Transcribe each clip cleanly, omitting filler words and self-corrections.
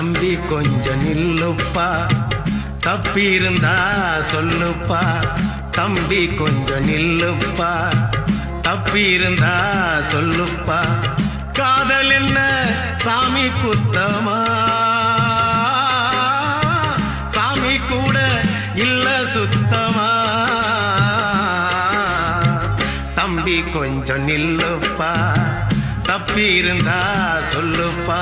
தம்பி கொஞ்சம் நில்லுப்பா, தப்பி இருந்தா சொல்லுப்பா. தம்பி கொஞ்சம் நில்லுப்பா, தப்பி இருந்தா சொல்லுப்பா. காதல் என்ன சாமி குத்தமா, சாமி கூட இல்ல சுத்தமா. தம்பி கொஞ்சம் நில்லுப்பா, தப்பி இருந்தா சொல்லுப்பா.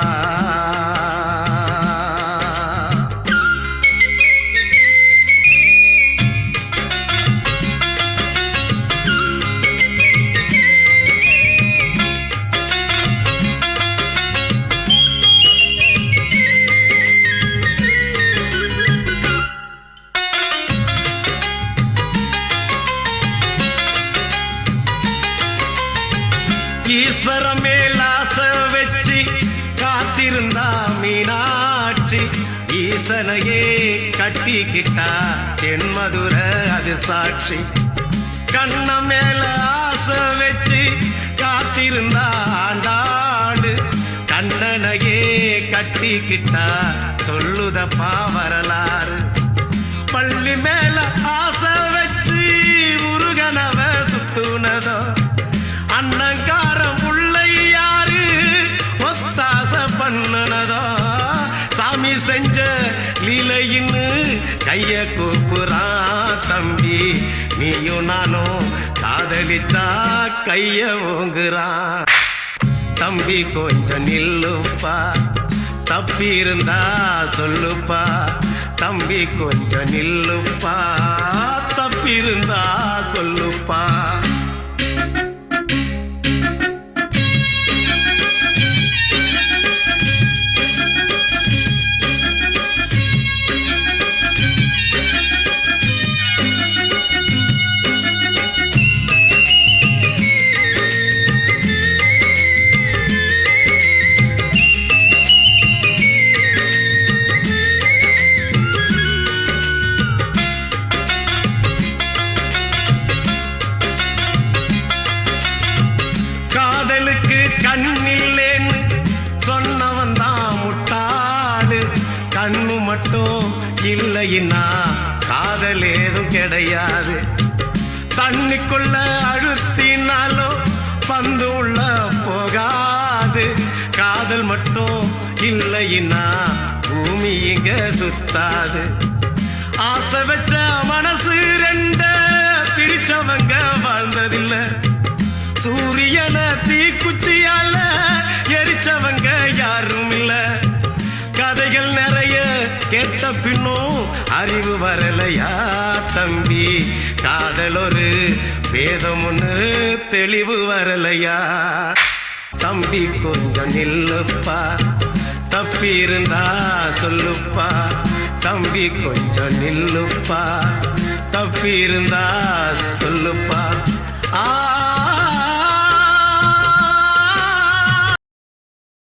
ஈஸ்வர மேலாச வச்சு காத்திருந்தா மீனாட்சி, ஈசனையே கட்டிக்கிட்டா தென்மதுர அது சாட்சி. கண்ண மேல ஆசை வச்சு காத்திருந்தா ஆண்டாடு, கண்ணனையே கட்டிக்கிட்டா சொல்லுதப்பா வரலாறு. பள்ளி மேல ஆசை வச்சு முருகனவ சுத்துனதோ, அண்ணங்காரம் உள்ளை யாரு ஒத்தாச பண்ணனதோ. சாமி செஞ்ச லீலையின்னு கைய கூப்புறான் தம்பி, நீயும் நானும் காதலிச்சா கைய ஓங்குறான். தம்பி கொஞ்சம் நில்லுப்பா, தப்பி இருந்தா சொல்லுப்பா. தம்பி கொஞ்சம் நில்லுப்பா, தப்பி இருந்தா சொல்லுப்பா. கண்ணில்லேன்னு சொன்னவன் தான் முட்டாடு, கண்ணு மட்டும் இல்லைன்னா காதல் ஏதும் கிடையாது. தண்ணிக்குள்ள அழுத்தினாலும் பந்து உள்ள போகாது, காதல் மட்டும் இல்லைன்னா பூமி இங்க சுத்தாது. ஆசை வச்ச மனசு ரெண்ட பிரிச்சவங்க வாழ்ந்ததில்லை, சூரியன தீக்குச்சியால எரிச்சவங்க யாரும் இல்ல. கதைகள் நிறைய கேட்ட பின்னும் அறிவு வரலையா தம்பி, காதல் ஒரு வேதம் ஒண்ணு தெளிவு வரலையா. தம்பி கொஞ்சம் நில்லுப்பா, தப்பி இருந்தா சொல்லுப்பா. தம்பி கொஞ்சம் நில்லுப்பா, தப்பி இருந்தா சொல்லுப்பா.